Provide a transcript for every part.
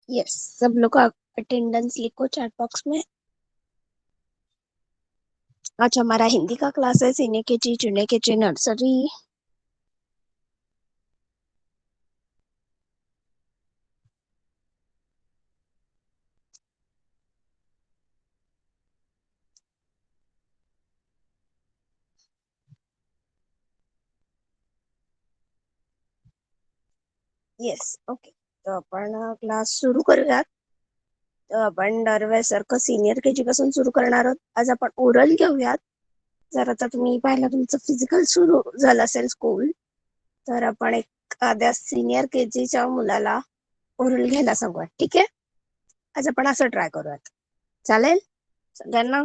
Yes, सब लोग का अटेंडेंस लिखो चैट बॉक्स में। आज हमारा हिंदी का क्लास है, senior KG junior KG nursery. Yes, okay, तो आपण क्लास सुरू करूयात. तर आपण दरवेळेसारखं सिनियर केजी पासून सुरू करणार आहोत. आज आपण ओरल घेऊयात. जर आता तुम्ही पाहिलं तुमचं फिजिकल सुरू झालं असेल स्कूल, तर आपण एखाद्या सिनियर केजीच्या मुलाला ओरल घ्यायला सांगूयात. ठीक आहे, आज आपण असं ट्राय करूयात. चालेल सगळ्यांना?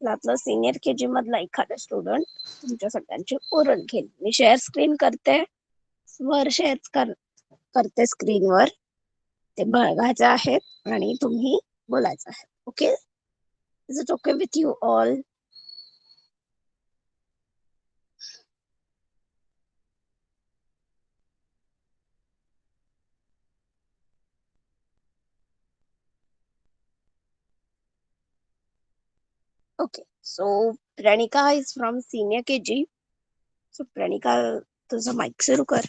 आपलं सिनियर केजी मधला एखादा स्टुडंट तुमच्या सगळ्यांची ओरल घेईल. मी शेअर स्क्रीन करते, वर शेअर करते स्क्रीनवर. ते बघायचं आहे आणि तुम्ही बोलायचं आहे. Okay, is it okay with you all? Okay, so Pranika is from senior KG. So Pranika, तुझं माइक सुरू कर.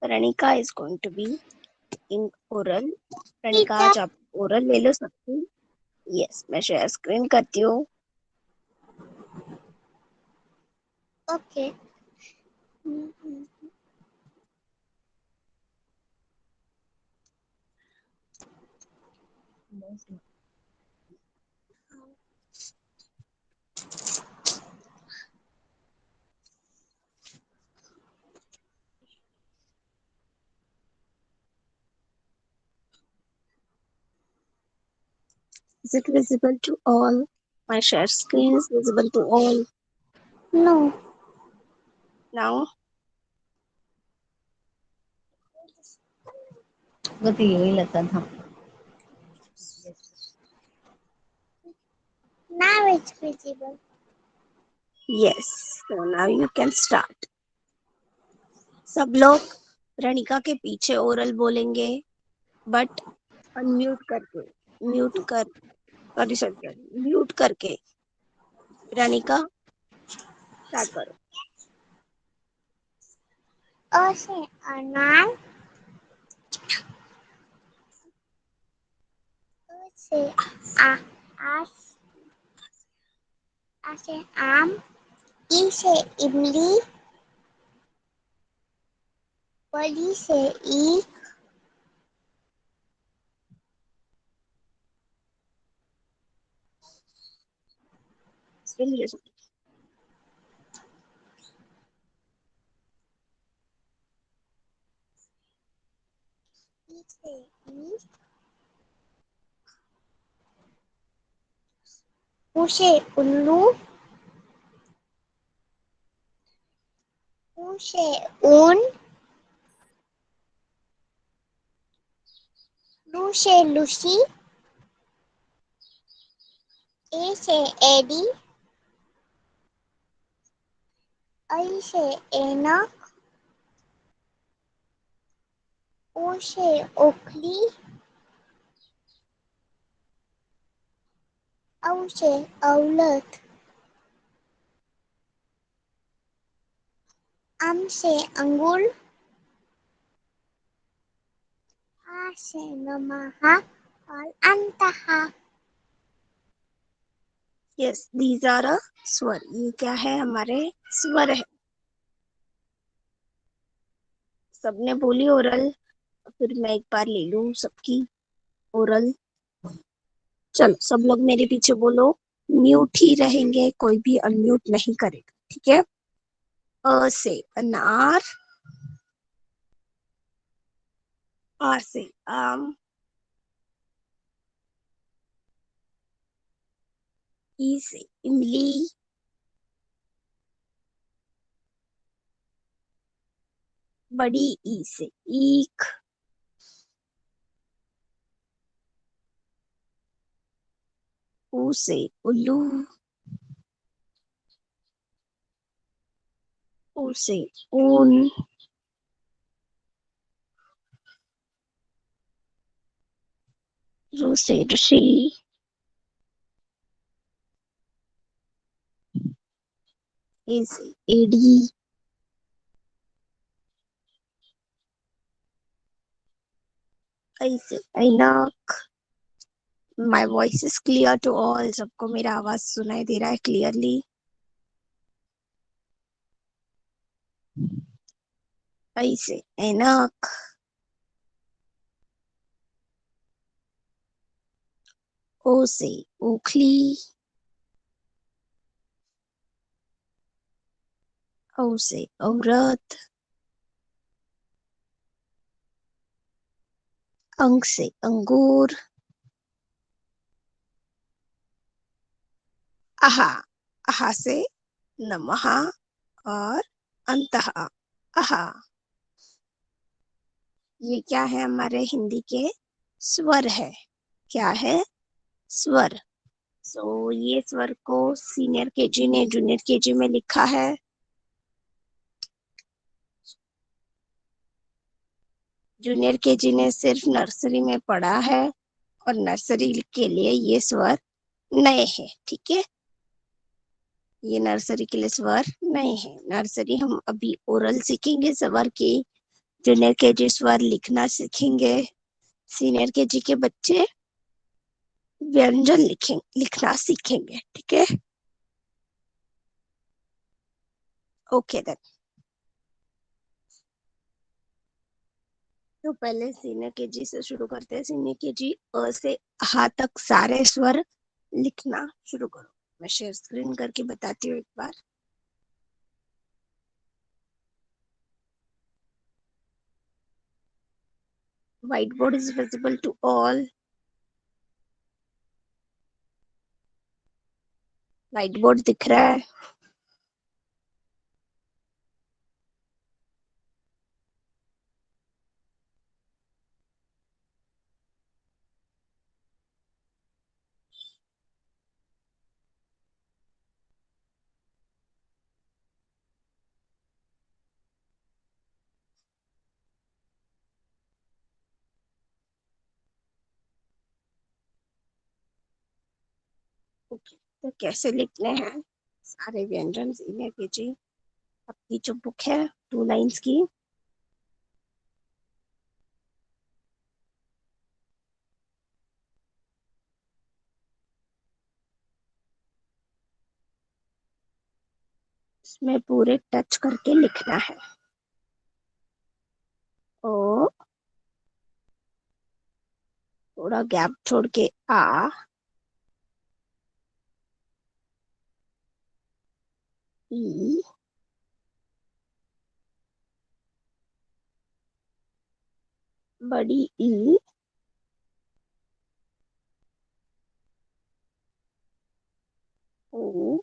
Pranika is going to be in oral. Pranika, आज आप ओरल ले लो सकती? यस, मैं शेयर स्क्रीन करती हूँ. Okay. Is it visible to all? My share screen is visible to all. No. Now, Now it's visible. yes. So now you can start. सब लोग प्रणिका के पीछे ओरल बोलेंगे, बट अनम्यूट करके, म्यूट करके. प्रणिका, स्टार्ट करो. O से अनार. O से आ से आम. ई से इमली. पली से ईख. Still listen. ई से ईख. उ से उल्लू. ऊ से ऊन. लू से लूसी. ए से एडी. ऐ से ऐनक. ओ से ओखली. औ से औलत. अम से अंगूर. आ से नमहा और अंतहा. Yes, these are a स्वर. ये क्या है? हमारे स्वर है. सबने बोली ओरल, फिर मैं एक बार ले लूं सबकी ओरल. चलो सब लोग मेरे पीछे बोलो. म्यूट ही रहेंगे, कोई भी अनम्यूट नहीं करेगा. ठीक है? अ से अनार. आ से आम. ई से इमली. बड़ी ई से ईख. ऊ से उल्लू, ऊ से ऊन, रू से ऋषि, ए से एडी, ऐ से ऐनक। My voice is clear to all, सबको मेरा आवाज सुनाई दे रहा है क्लियरली? ऐ से ऐनक, ओ से ओखली, औ से औरत, अंग से अंगूर, आहा, आहा से नमः और अंतः, आहा। ये क्या है? हमारे हिंदी के स्वर है। क्या है? स्वर। सो ये स्वर को सीनियर केजी ने जूनियर केजी में लिखा है। जूनियर केजी ने सिर्फ नर्सरी में पढ़ा है और नर्सरी के लिए ये स्वर नए हैं। ठीक है, ये नर्सरी के लिए स्वर नए हैं। नर्सरी हम अभी ओरल सीखेंगे स्वर की, जूनियर केजी स्वर लिखना सीखेंगे, सीनियर केजी के बच्चे व्यंजन लिखना सीखेंगे। ठीक है, ओके देन। तो पहले सीनियर केजी से शुरू करते हैं। सीनियर केजी अ से हा तक सारे स्वर लिखना शुरू करो। मैं शेयर स्क्रीन करके बताती हूँ एक बार। White board is visible to all. White board दिख रहा है? ओके, तो कैसे लिखने हैं सारे व्यंजन सीनियर केजी? आपकी जो बुक है 2 लाइन्स की, इसमें पूरे टच करके लिखना है। ओ, थोड़ा गैप छोड़ के आ, ई, बड़ी ई, ओ,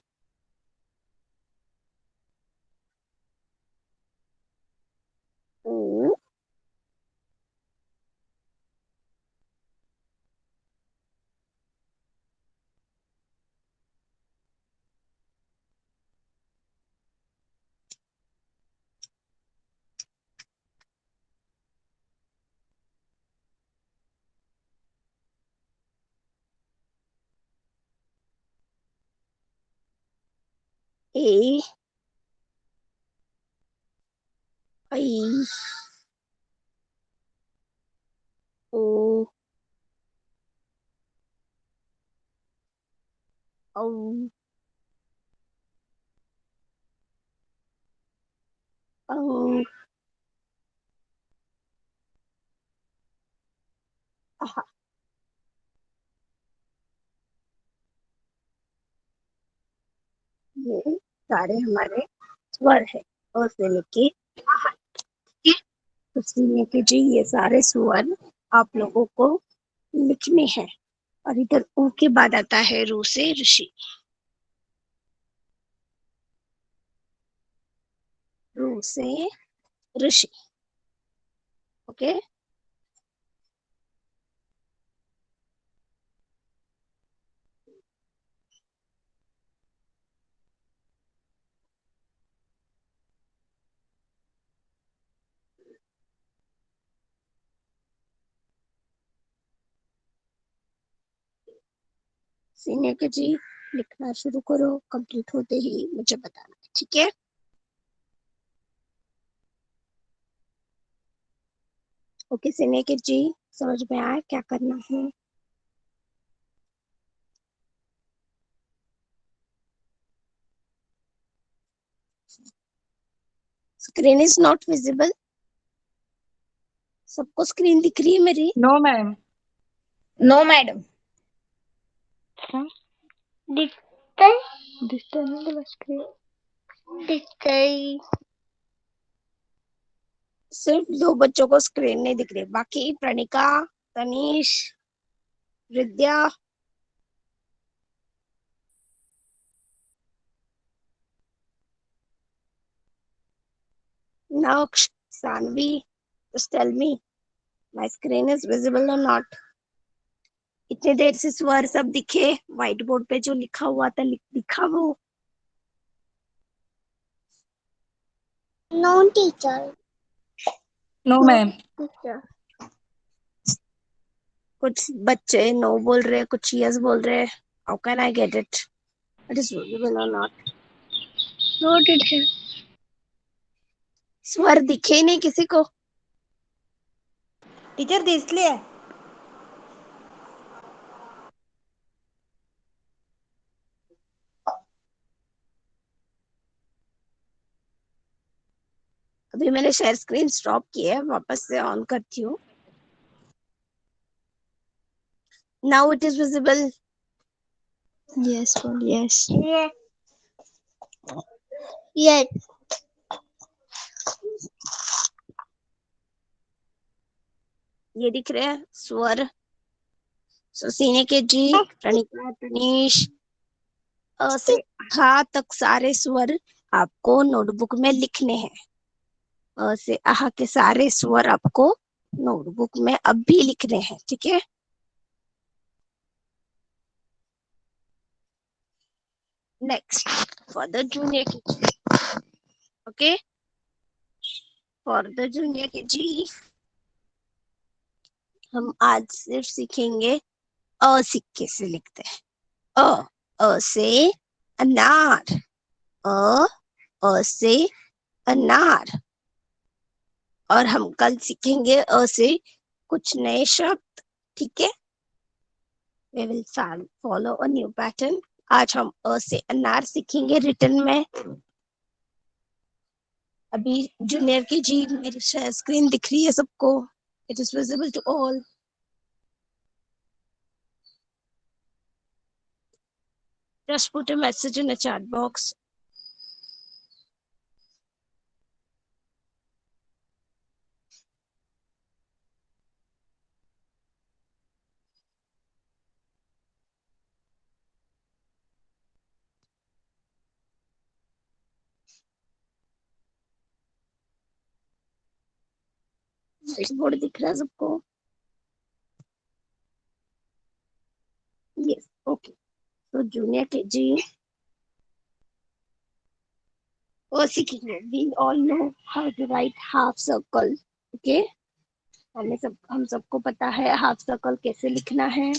ओ, ए, आई, ओ, औ, औ, आहा। ये सारे हमारे स्वर है, और से लेके आहा। ठीक है? तो सीनियर केजी ये सारे स्वर आप लोगों को लिखने हैं। और इधर ऊ के बाद आता है रू से ऋषि। रू से ऋषि। ओके, सीनियर के जी लिखना शुरू करो, कंप्लीट होते ही मुझे बताना, ठीक है? ओके सीनियर के जी, समझ में आया क्या करना है? Screen is not visible. सबको स्क्रीन दिख रही है मेरी? No ma'am. No madam. दिखता दिखता नहीं बस स्क्रीन। दिखता ही सिर्फ 2 बच्चों को स्क्रीन नहीं दिख रही, बाकी प्रणिका, तनीश, विद्या, Naksh, Sanvi, just tell me, my screen is visible or not? इतने देर से स्वर सब दिखे, व्हाइट बोर्ड पे जो लिखा हुआ था दिखा वो? No teacher. No ma'am. कुछ बच्चे नो बोल रहे, कुछ यस बोल रहे। How can I get it it is visible और नॉट? No teacher. स्वर दिखे ही नहीं किसी को। टीचर दिसले. अभी मैंने शेयर स्क्रीन स्टॉप किया है, वापस से ऑन करती हूँ। Now it is visible. Yes yes yes ये दिख रहे हैं स्वर। सो सीने के जी, प्रणिका, तनीश, अ से हा तक सारे स्वर आपको नोटबुक में लिखने हैं। अ से आहा के सारे स्वर आपको नोटबुक में अब भी लिखने हैं, ठीक है? Next for the junior KG, okay? For the junior KG हम आज सिर्फ सीखेंगे अ सिक्के से लिखते हैं। अ से अनार, अ से अनार। और हम कल सीखेंगे अ से कुछ नए शब्द, ठीक है? We will follow a new pattern. आज हम अ से अनार सीखेंगे रिटन में। अभी जूनियर की जी मेरी स्क्रीन दिख रही है सबको? It is visible to all. Just put a message in the chat box. Board दिख रहा है सबको? Yes, okay. So junior KG or सीखेंगे. We all know how to write half circle, okay? हम सबको पता है हाफ सर्कल कैसे लिखना है.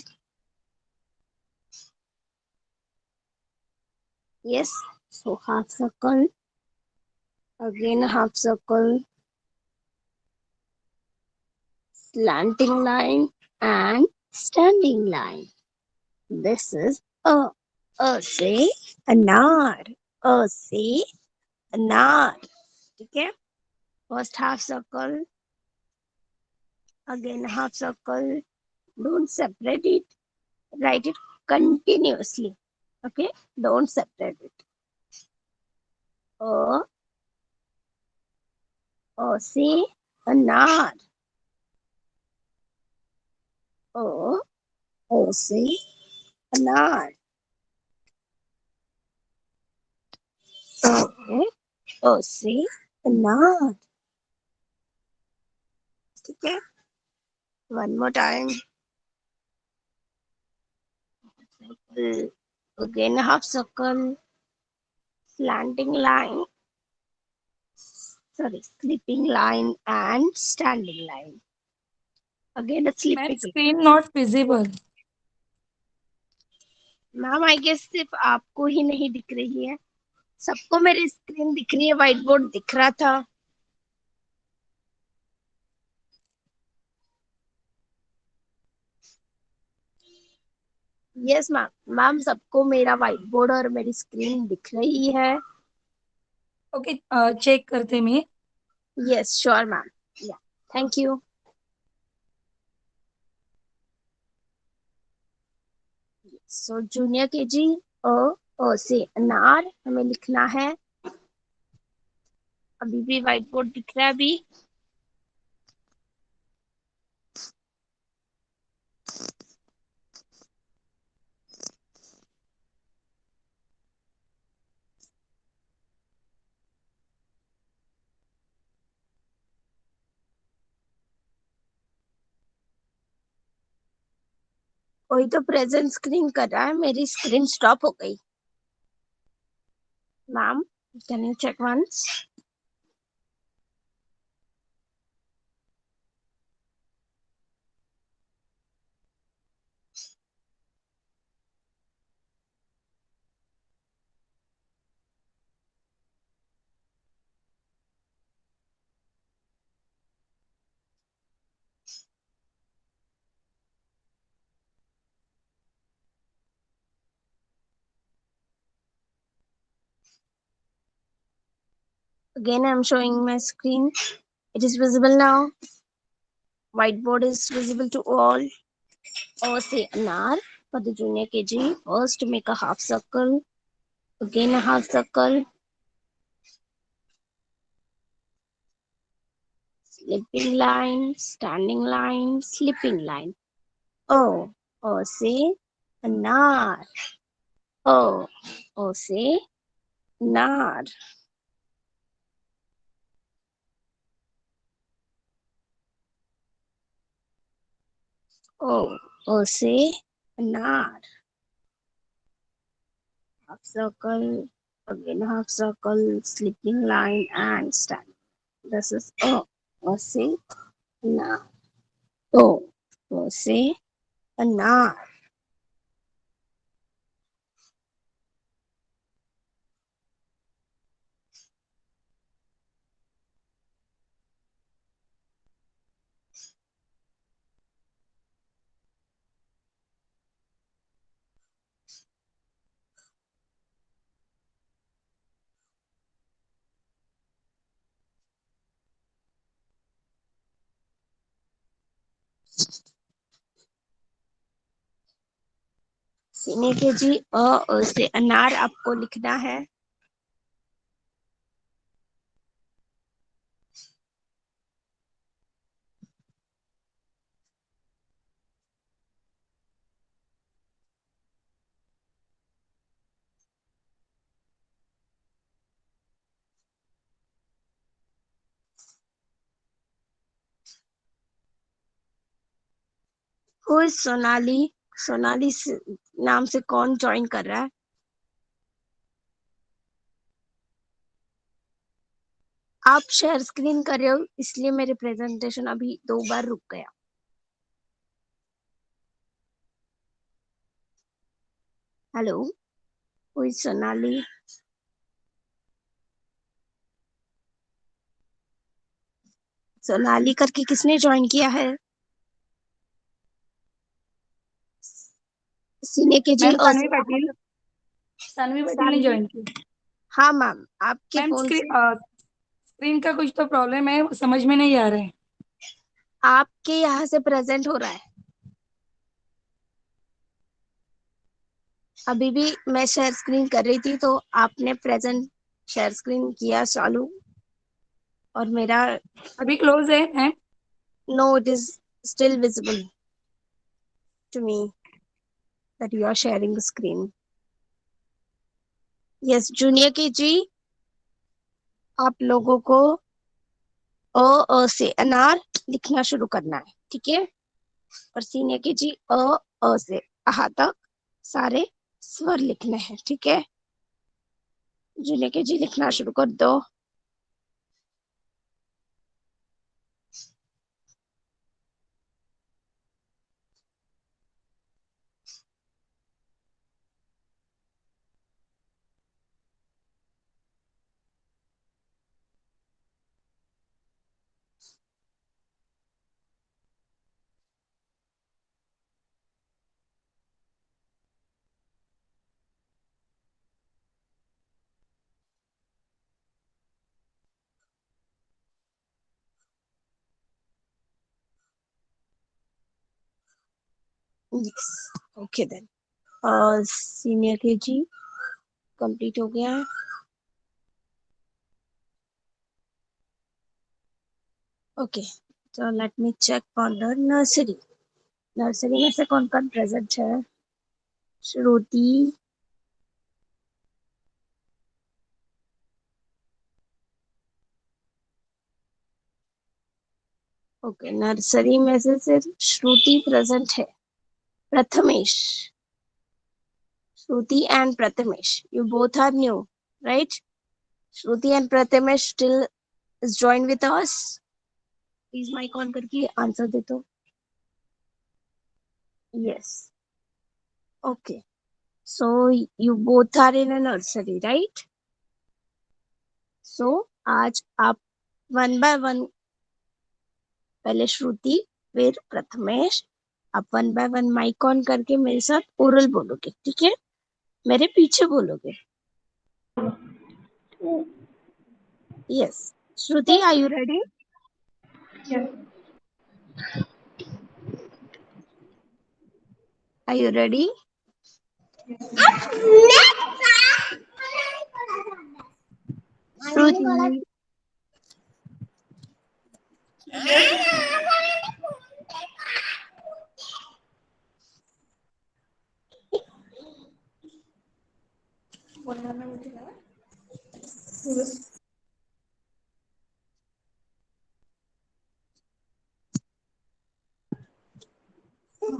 Yes, so half circle, again half circle, slanting line and standing line. This is a से अनार, अ से अनार, ठीक है? First half circle, again half circle. Don't separate it, write it continuously, okay? Don't separate it. अ से अनार, अ से अनार, अ से अनार, ठीक है? One more time. Again half circle, slanting line, sorry, sleeping line and standing line. Again a ma'am sleeping line. Screen not visible. Ma'am I guess सिर्फ आपको ही नहीं दिख रही है, सबको मेरी स्क्रीन दिख रही है, व्हाइट बोर्ड दिख रहा था। यस मैम, मैम सबको मेरा व्हाइट बोर्ड और मेरी स्क्रीन दिख रही है। ओके, चेक करते मी. Yes sure ma'am, yeah thank you. So junior KG अ से अनार हमें लिखना है। अभी भी व्हाइट बोर्ड दिख रहा है अभी। कोई तो प्रेजेंट स्क्रीन कर रहा है, मेरी स्क्रीन स्टॉप हो गई। Ma'am can you check once? Again, I'm showing my screen. It is visible now. Whiteboard is visible to all. Or say an R for the junior KG. First, make a half circle. Again, a half circle. Slipping line, standing line, slipping line. O say an R. O say an R. O say an R. Half circle, again half circle, slipping line, and stand. This is O say na. O say na. Senior के जी अ से अनार आपको लिखना है। Who is Sonali? Sonali नाम से कौन join कर रहा है? आप शेयर स्क्रीन कर रहे हो इसलिए मेरे प्रेजेंटेशन अभी 2 बार रुक गया। Hello, who is Sonali? Sonali करके किसने ज्वाइन किया है? सीनियर के जी मैम और तन्वी पाटिल. तन्वी पाटिल ने ज्वाइन की. हाँ मैम, आपके मैम फोन से स्क्रीन का कुछ तो प्रॉब्लम है, समझ में नहीं आ रहा है. आपके यहाँ से प्रेजेंट हो रहा है। अभी भी मैं शेयर स्क्रीन कर रही थी तो आपने प्रेजेंट शेयर स्क्रीन किया चालू और मेरा अभी क्लोज है ma'am. No, it is still visible to me that you are sharing screen. Yes junior K G, आप लोगों को अ से अनार लिखना शुरू करना है, ठीक है? और सीनियर के जी अ से आहा तक सारे स्वर लिखने हैं, ठीक है? जूनियर के जी लिखना शुरू कर दो। Yes okay then senior KG complete हो गया है. ओके तो let me check for the nursery. Nursery में से कौन कौन प्रेजेंट है? श्रुति, ओके नर्सरी में से सिर्फ श्रुति प्रेजेंट है. Prathamesh, Shruti and Prathamesh, you both are new, right? Shruti and Prathamesh still is joined with us. Please mic on करके आंसर दे दो. Yes. Okay. So you both are in a nursery, right? So आज आप वन बाय वन, पहले श्रुति फिर प्रथमेश, आप one by one mic on करके मेरे साथ ओरल बोलोगे, ठीक है? मेरे पीछे बोलोगे. Yes. Shruti are you ready? Are you ready? Shruti,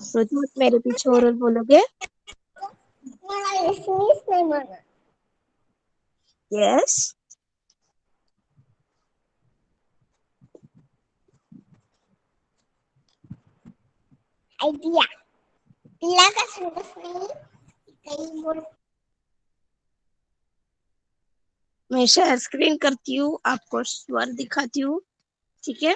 Shruti मेरे पीछे ओरल बोलोगे. यस. आइडिया तिला का सुनस नाही काही बोल. मैं शेयर स्क्रीन करती हूँ, आपको स्वर दिखाती हूँ, ठीक है?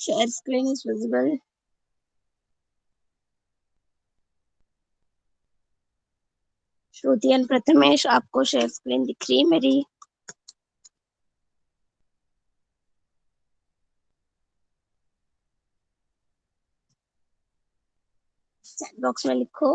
Share screen is visible. Shruti and Prathamesh, आपको शेयर स्क्रीन दिख रही है मेरी? चैट बॉक्स में लिखो.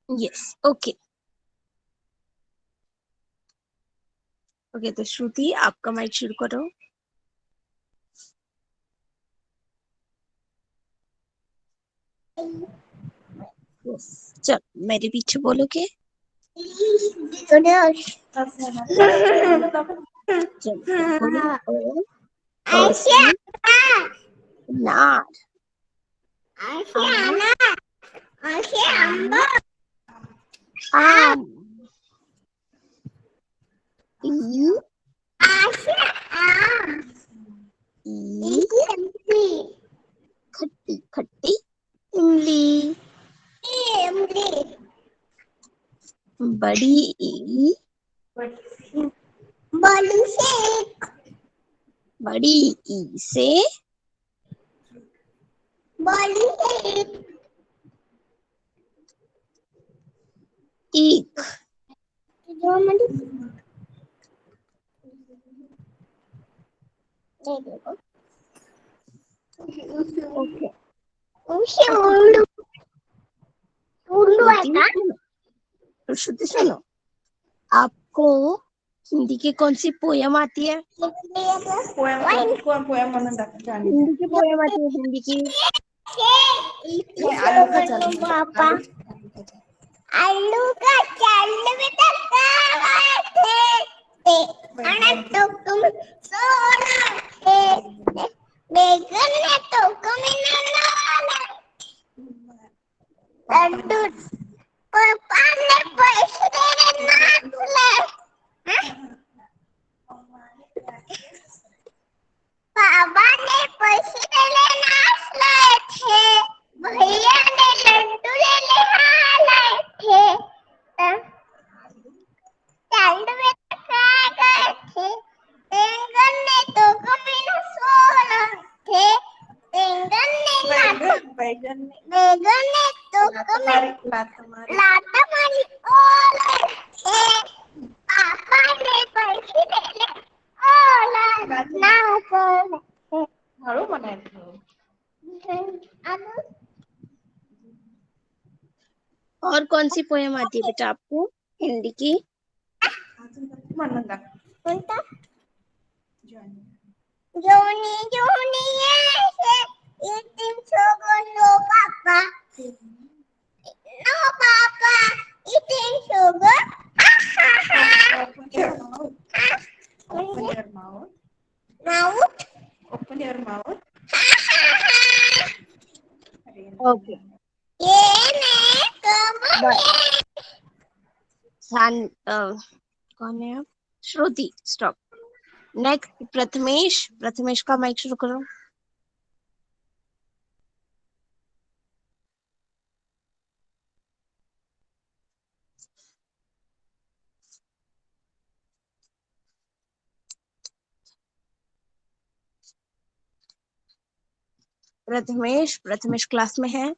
Yes okay. ओके तो श्रुति आपका माइक शुरू करो. यस. चल मेरे पीछे बोलोगे. गणेश चल बोलो. आशिया नार. आशिया आशिया आंबा आम. ई. आशिया आम ई. इमली खट्टी खट्टी इमली. इमली बड़ी ई. बलू शेक बड़ी ई से बलू शेक ईख. जो मंडी दे दो. ओके. उसे उल्लू उल्लू है का? तो श्रुति सुनो, आपको हिंदी की कौन सी पोयम आती है? हिंदी की पोयम आती है, हिंदी की. पापा आलू का चाल बेटा तो तुम सोना बेगन ने तो लड्डू पापा ने पैसे देने ना तुले बाबा ने पैसे लेले नाच लाए थे, भैया ने लड्डू लेले हाँ लाए थे, टैंड में खाए गए थे, बैंगन ने तो कभी न सोना थे, बैंगन ने तो कभी लाता मारी ओले थे, पापा ने पैसे लेले ओला ना कर और कौन सी पोएम आती है बेटा आपको हिंदी की? कोणता जोनी जोनी ऐसे eating sugar no papa eating sugar mouth okay ये मैं कब कौन है आप? श्रुति स्टॉप। नेक्स्ट प्रथमेश। प्रथमेश का माइक शुरू करो। प्रथमेश प्रथमेश क्लास में है?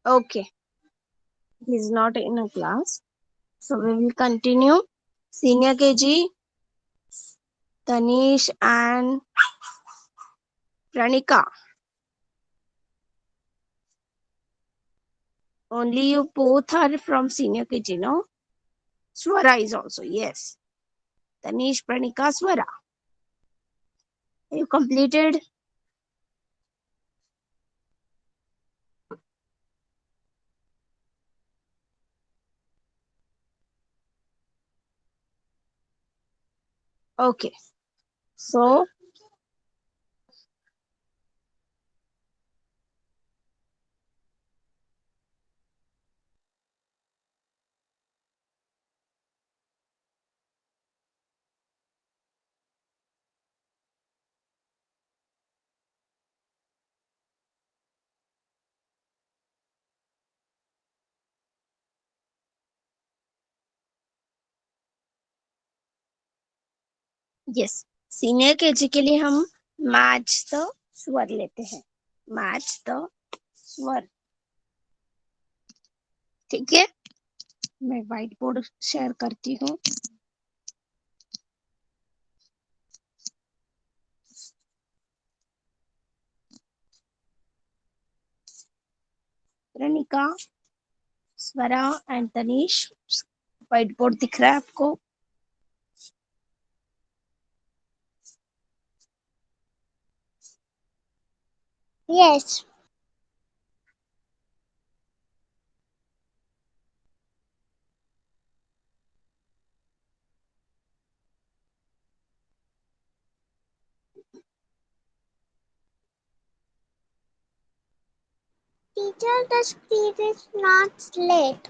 Okay, he is not in a class, so we will continue. Senior KG, Tanish and Pranika. Only you both are from senior KG, no? Swara is also, yes. Tanish, Pranika, Swara. You completed? Okay. So, yes. Senior KG के लिए हम match the स्वर लेते हैं. Match the स्वर. ठीक है? मैं व्हाइट बोर्ड शेयर करती हूँ. प्रणिका, स्वरा एंड तनीश, व्हाइट बोर्ड दिख रहा है आपको? yes teacher the speed is not late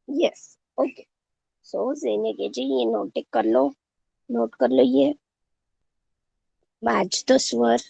yes. Okay. So senior KG ये नोट टिक कर लो. नोट कर लो ये। मैच द स्वर।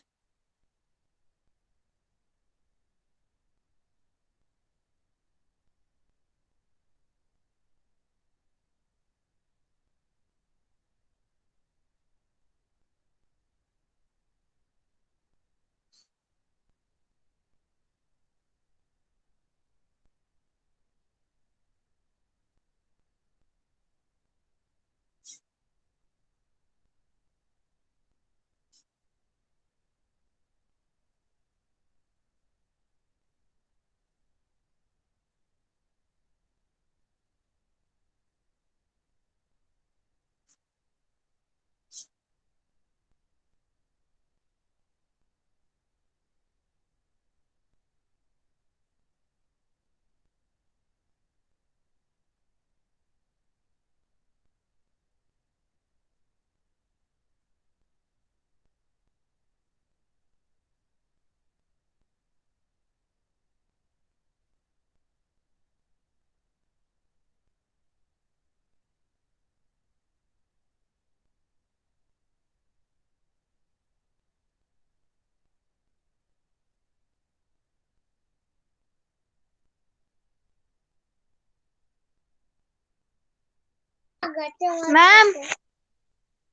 मॅम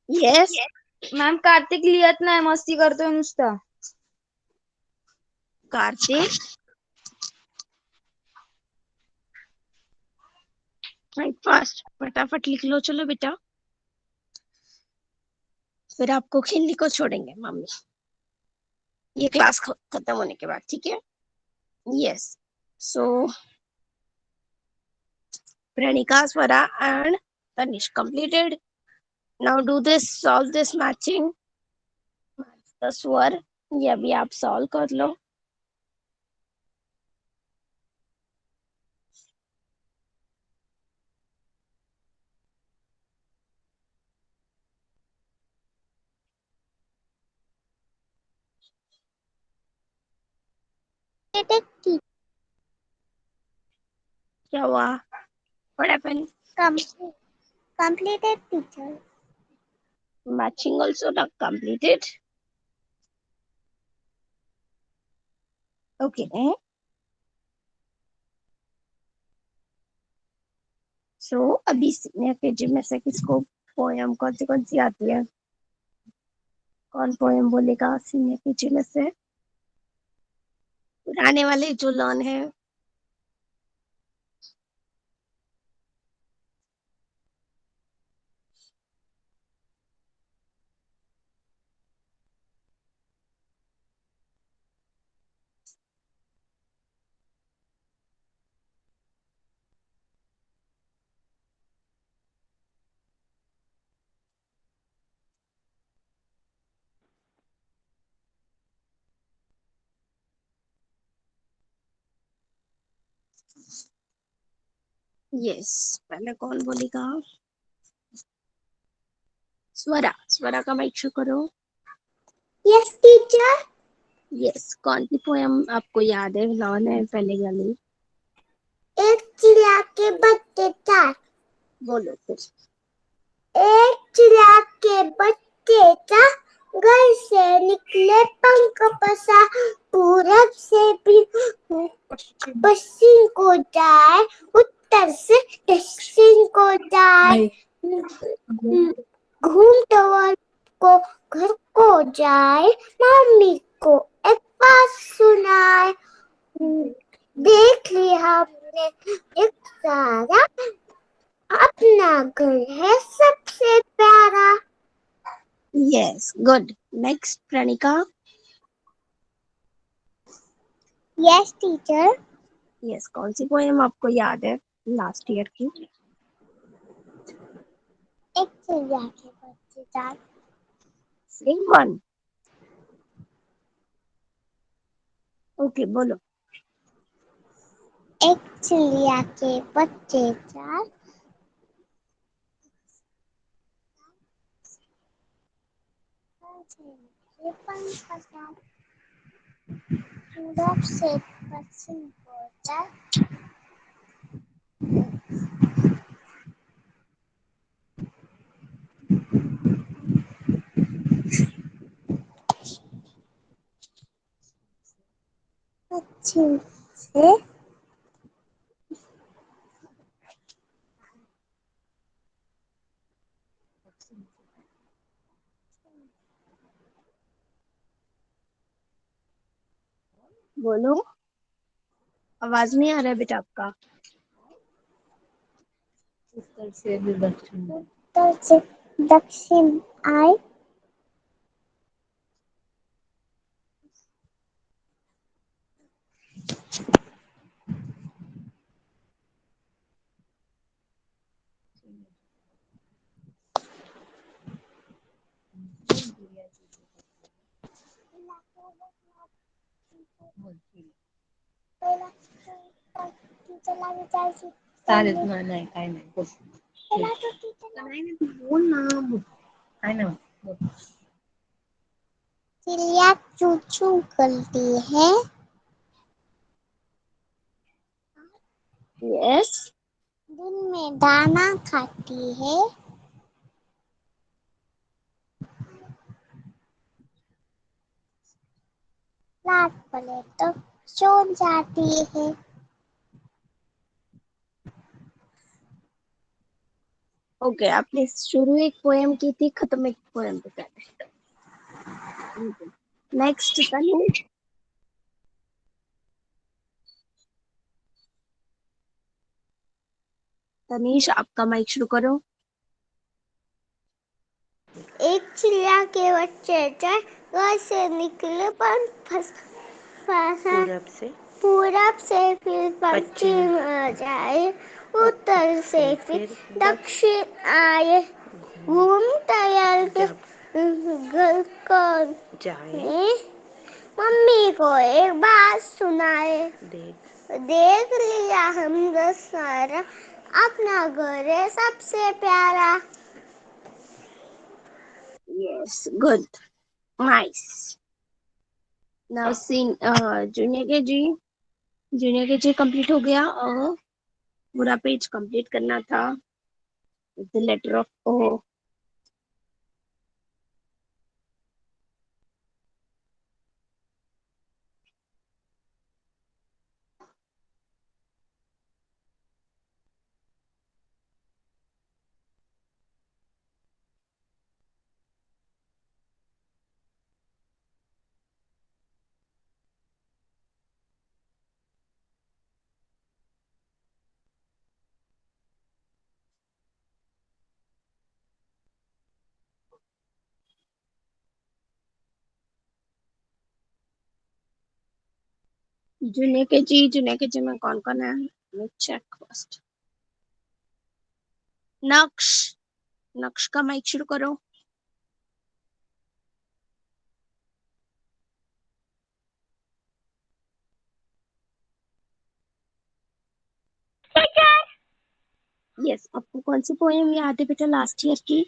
येस, मॅम कार्तिक लिहत नाही, मस्ती करतोय नुसता. कार्तिक फास्ट फटाफट लिख लो। चलो बेटा, फिर आपको खेलने को छोड़ेंगे मम्मी, ये क्लास खत्म होने के बाद, ठीक है? Yes. So Pranika, Swara and Tanish completed. Now do this, solve this matching. Match the स्वर, ये अभी आप सॉल्व कर लो। क्या हुआ? What happened? Completed, teacher. Matching also not completed. Okay. So अभी सीनियर केजी में से किसको पोएम कौन सी आती है? कौन पोएम बोलेगा सीनियर केजी में से? पुराने वाले जो लर्न है। यस, पहले कौन बोलेगा? स्वरा, स्वरा का माइक शो करो। Yes, teacher. यस, कौन सी पोएम आपको याद है, लर्न है पहले वाली? एक चिड़िया के बच्चे चार। बोलो फिर। एक चिड़िया के बच्चे चार, घर से निकले पंख पसार, पूरब से भी पश्चिम को जाए, उत्तर से दक्षिण को जाए, घूमते को घर को जाए, मम्मी को एक बात सुनाए। देख लिया हमने एक सारा, अपना घर है सबसे प्यारा। Yes, good. Next Pranika. Yes teacher. Yes, कौन सी पोएम आपको याद है लास्ट ईयर की? एक चिड़िया के बच्चे चार। Same one. ओके, बोलो। एक चिड़िया के बच्चे चार, पंख पसार, पूरब से पश्चिम को जाए, छिल से बोलो, आवाज नहीं आ रहा है बेटा आपका। उत्तर से दक्षिण आए। चालेल नाही काय नाही बोल नाही नाही तू बोल ना काय ना बोल चिड़िया चू चू करती है। यस। दिन में दाना खाती है। रात पड़े तो सो जाती है। ओके, आपने शुरू एक पोएम की थी, खत्म एक पोएम पे कर। नेक्स्ट तनु। तनीश, आपका माइक शुरू करो। एक चिड़िया के बच्चे घर से निकले पर फंसा पूरब से फिर पश्चिम आ जाए, उत्तर से फिर दक्षिण आए, घूम टहल घर को जाए, मम्मी को एक बात सुनाए, देख लिया हमने सारा, अपना घर है सबसे प्यारा। Yes, good, nice. नाउ सिंग जूनियर के जी। जूनियर के जी कंप्लीट हो गया और पूरा पेज कंप्लीट करना था। The letter of O. Junior K G में कौन कौन है? Check first. नक्श, नक्श का माइक शुरू करो। यस, आपको कौन सी पोएम याद है बेटा लास्ट ईयर की?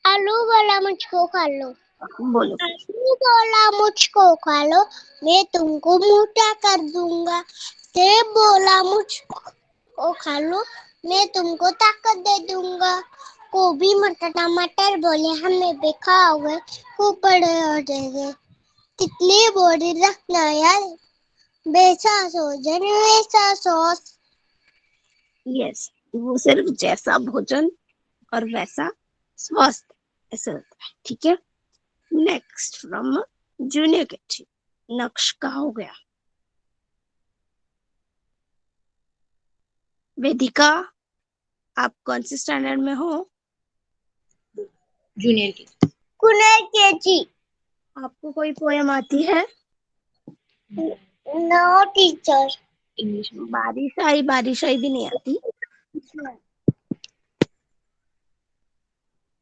आलू बोला मुझको खा लो। बोलो। आलू बोला मुझको खा लो, मैं तुमको मोटा कर दूंगा। सेब बोला मुझको खा लो, मैं तुमको ताकत दे दूंगा। गोभी मटर टमाटर बोले हमें भी खाओगे, खूब बड़े हो जाएंगे। तितली बोली रखना यार, वैसा सोचन वैसा सोच। यस, वो सिर्फ जैसा भोजन और वैसा स्वस्थ, ऐसा होता है। ठीक है, नेक्स्ट फ्रॉम जूनियर के जी। नक्श का हो गया। वेदिका, आप कौन से स्टैंडर्ड में हो? जूनियर की कुनर के जी। आपको कोई पोएम आती है? No teacher. इंग्लिश में बारिश आई भी नहीं आती।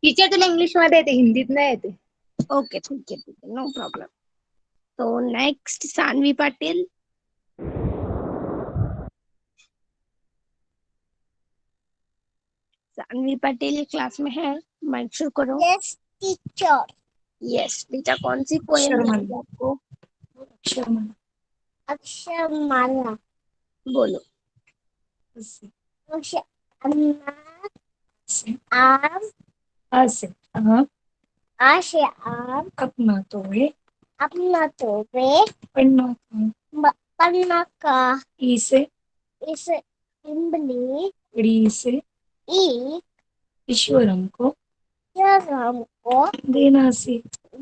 टीचर तुला इंग्लिश मध्ये येते हिंदीत नाही येते ओके, ठीक है, नो प्रॉब्लम। तो नेक्स्ट सानवी पाटिल। सानवी पाटिल क्लास में है, माइक शुरू करो। Yes teacher. यस बेटा, कौन सी पोएम याद है आपको? अक्षरमाला। बोलो। आम ऐसे हाँ आशे आम अपना तो है अपना तोबे पढ़ना था पन्ना का ई से इस इमली ड़ी से ई ईश्वरम को जब हमको देना से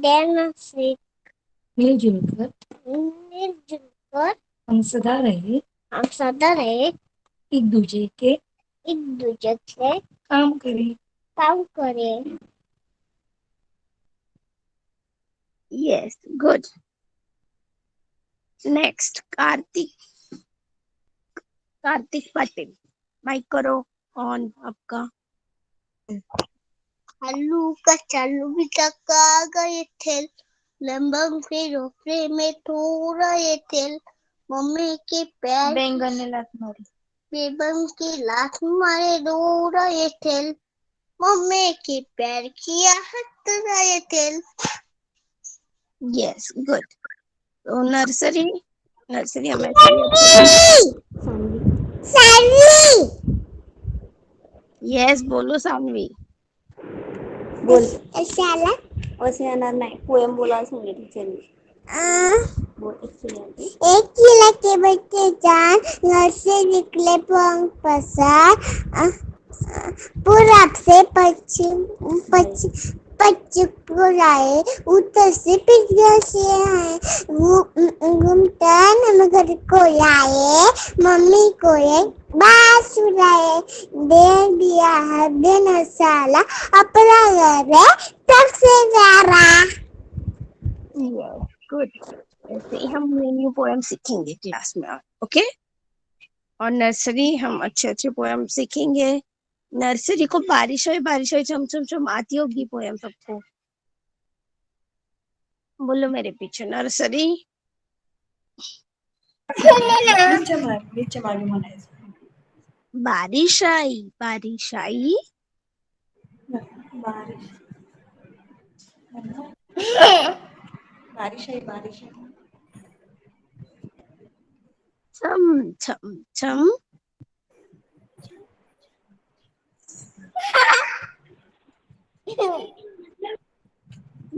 देना से मिलजुल कर मिलजुल कर हम सदा रहे हम सदा रहे एक दूजे के एक दूसरे से काम करें। काम करें। Yes, good. Next, Kartik Patil, mic करो ऑन आपका। आलू का चालू भी टका गए थे लंबम के रोपे में थोड़ा ये तेल मम्मी के पैर बैंगन ने लात मारी। बेबन की लात मारे दौड़ा ये तेल मम्मी के पैर किया हाथ ये तेल। Yes, good. तो नर्सरी हमें यस बोलो सानवी। बोल शाला वैसे अनार नाही पोएम बोलायला सांगितलं टीचरनी। एक किला के बच्चे जान घर से निकले पंख पसार पूरब से पश्चिम को आए उत्तर से पिछले से आए घूमता हम घर को आए मम्मी को एक बात सुनाए दे दिया है दिन साला अपना घर है तब से प्यारा। Yes, good. ऐसे ही हम न्यू पोएम सीखेंगे क्लास में, ओके? और नर्सरी हम अच्छे पोएम सीखेंगे। नर्सरी को बारिश हुई चम चम चम आती होगी पोएम सबको। बोलो मेरे पीछे नर्सरी। नीचे मागे म्हणायचं। बारिश आई बारिश बारिश आहे छम छम छम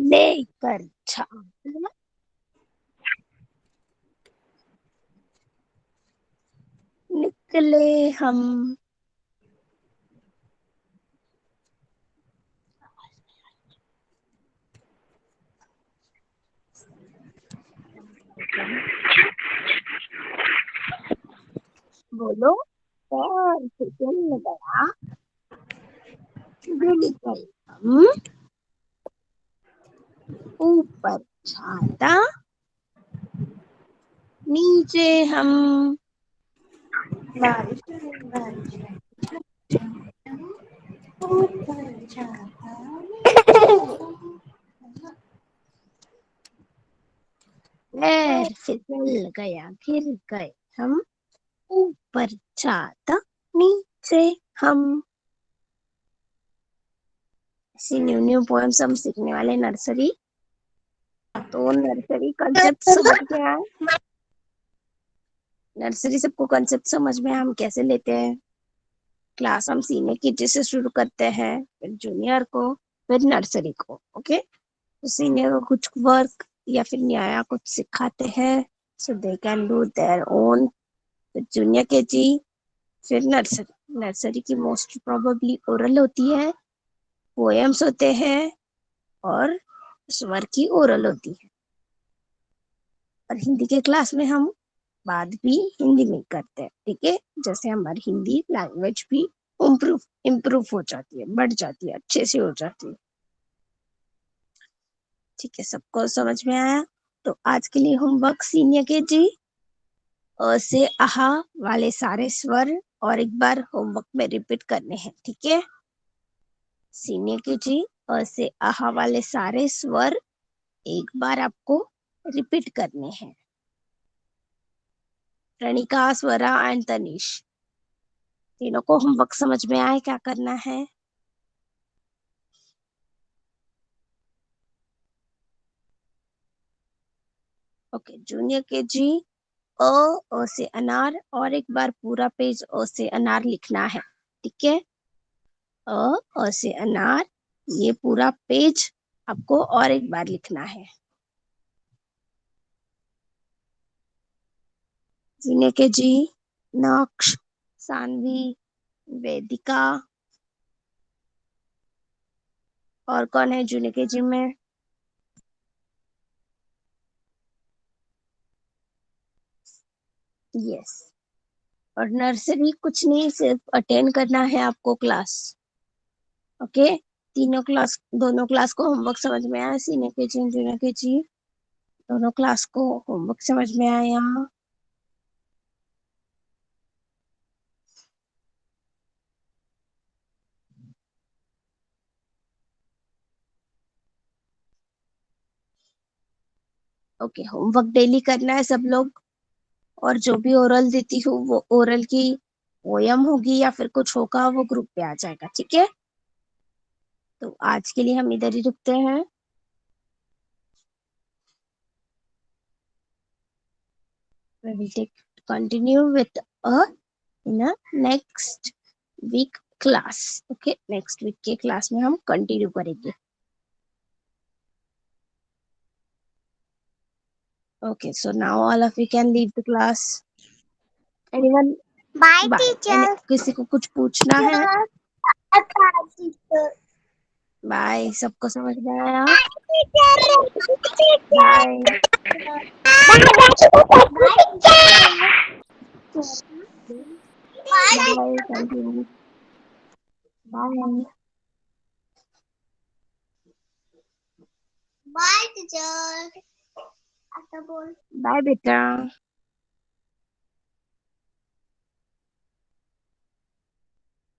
लेकर छाम निकले हम। बोलो पैर फिसल गया निकल हम ऊपर छाता नीचे हम। बारिश पैर फिसल गया गिर गए हम ऊपर छाता नीचे हम। ऐसी न्यू पोएम्स हम सीखने वाले नर्सरी। तो नर्सरी कंसेप्ट समझ में आया? नर्सरी सबको कंसेप्ट समझ में हम कैसे लेते हैं? क्लास हम सीनियर केजी से शुरू करते हैं, फिर जूनियर को, फिर नर्सरी को, ओके? तो सीनियर को कुछ वर्क या फिर नया कुछ सिखाते हैं so they can do their own. फिर जूनियर केजी, फिर नर्सरी की मोस्ट प्रोबेबली ओरल होती है, पोएम्स होते हैं और स्वर की ओरल होती है। और हिंदी के क्लास में हम बात भी हिंदी में करते हैं, ठीक है? जैसे हमारी हिंदी लैंग्वेज भी इम्प्रूव हो जाती है, बढ़ जाती है, अच्छे से हो जाती है। ठीक है, सबको समझ में आया? तो आज के लिए होमवर्क सीनियर के जी अ से आहा वाले सारे स्वर और एक बार होमवर्क में रिपीट करने हैं, ठीक है? सीनियर के जी अ से आहा वाले सारे स्वर एक बार आपको रिपीट करने हैं। प्रणिका, स्वरा एंड तनिष, तीनों को होमवर्क समझ में आए क्या करना है? ओके, जूनियर के जी अ से अनार और एक बार पूरा पेज अ से अनार लिखना है, ठीक है? अ से अनार ये पूरा पेज आपको और एक बार लिखना है। जूनियर केजी, नक्श, सानवी, वेदिका, और कौन है जूनियर केजी में? यस। और नर्सरी कुछ नहीं, सिर्फ अटेंड करना है आपको क्लास। ओके, दोनों क्लास को होमवर्क समझ में आया? सीनियर केजी और जूनियर केजी दोनों क्लास को होमवर्क समझ में आया? ओके, होमवर्क डेली करना है सब लोग। और जो भी ओरल देती हूँ वो ओरल की पोयम होगी या फिर कुछ होगा, वो ग्रुप पे आ जाएगा, ठीक है? तो आज के लिए हम इधर ही रुकते हैं। We will continue with in a next week class. Okay, next week के क्लास में हम कंटिन्यू करेंगे। Okay, so now all of you can leave the class. Anyone? Bye Bye. Teacher. किसी को कुछ पूछना है? टीचर बाय, सबको समझ में आया? Teacher bye bye, continue. Bye bye teacher. आता बोल। बाय बेटा।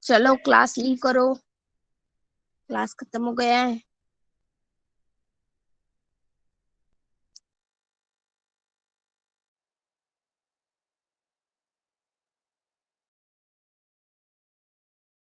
चलो क्लास लीव करो, क्लास खत्म हो गया है।